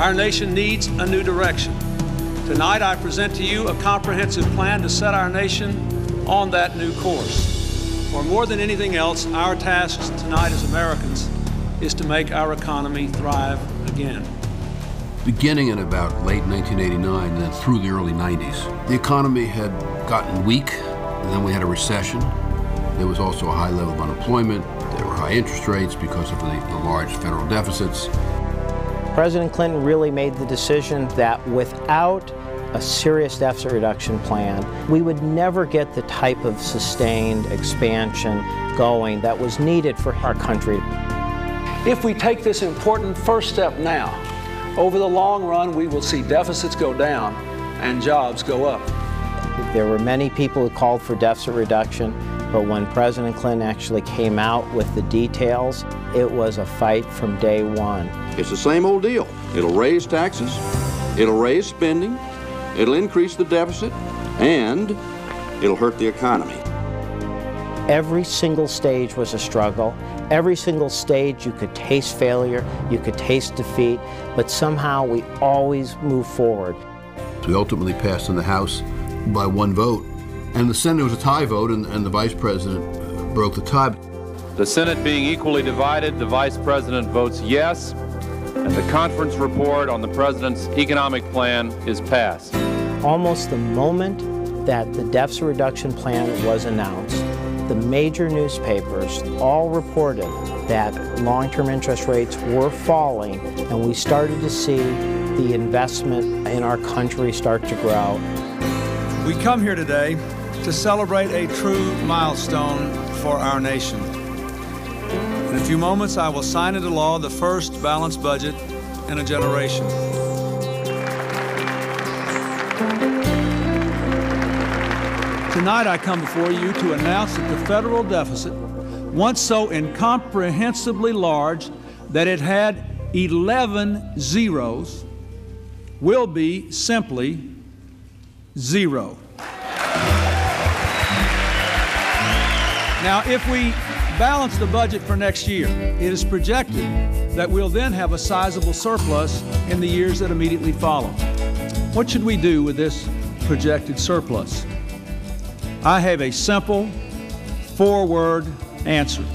Our nation needs a new direction. Tonight, I present to you a comprehensive plan to set our nation on that new course. For more than anything else, our task tonight as Americans is to make our economy thrive again. Beginning in about late 1989 and then through the early 90s, the economy had gotten weak, and then we had a recession. There was also a high level of unemployment. There were high interest rates because of the large federal deficits. President Clinton really made the decision that without a serious deficit reduction plan, we would never get the type of sustained expansion going that was needed for our country. If we take this important first step now, over the long run, we will see deficits go down and jobs go up. There were many people who called for deficit reduction, but when President Clinton actually came out with the details, it was a fight from day one. It's the same old deal. It'll raise taxes, it'll raise spending, it'll increase the deficit, and it'll hurt the economy. Every single stage was a struggle. Every single stage you could taste failure, you could taste defeat, but somehow we always move forward. We ultimately passed in the House by one vote, and the Senate was a tie vote, and the Vice President broke the tie. The Senate being equally divided, the Vice President votes yes, and the conference report on the President's economic plan is passed. Almost the moment that the deficit reduction plan was announced, the major newspapers all reported that long-term interest rates were falling, and we started to see the investment in our country start to grow. We come here today to celebrate a true milestone for our nation. In a few moments, I will sign into law the first balanced budget in a generation. Tonight I come before you to announce that the federal deficit, once so incomprehensibly large that it had 11 zeros, will be simply zero. Now, if we balance the budget for next year, it is projected that we'll then have a sizable surplus in the years that immediately follow. What should we do with this projected surplus? I have a simple, four-word answer.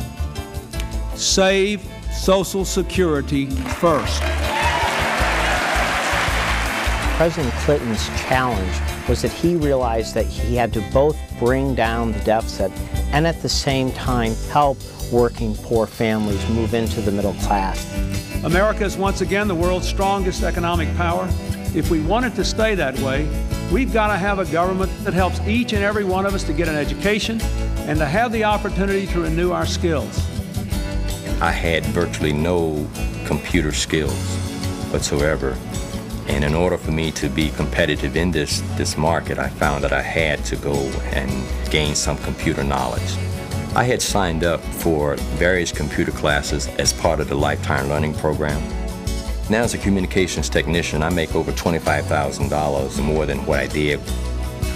Save Social Security first. President Clinton's challenge was that he realized that he had to both bring down the deficit and at the same time help working poor families move into the middle class. America is once again the world's strongest economic power. If we want it to stay that way, we've got to have a government that helps each and every one of us to get an education and to have the opportunity to renew our skills. I had virtually no computer skills whatsoever. And in order for me to be competitive in this market, I found that I had to go and gain some computer knowledge. I had signed up for various computer classes as part of the Lifetime Learning Program. Now as a communications technician, I make over $25,000 more than what I did.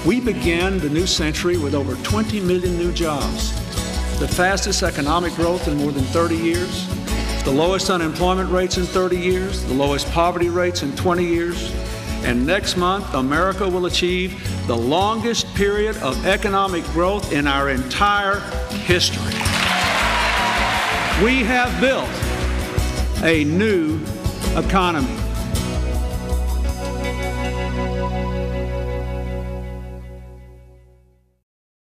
We began the new century with over 20 million new jobs, the fastest economic growth in more than 30 years, the lowest unemployment rates in 30 years, the lowest poverty rates in 20 years, and next month, America will achieve the longest period of economic growth in our entire history. We have built a new economy.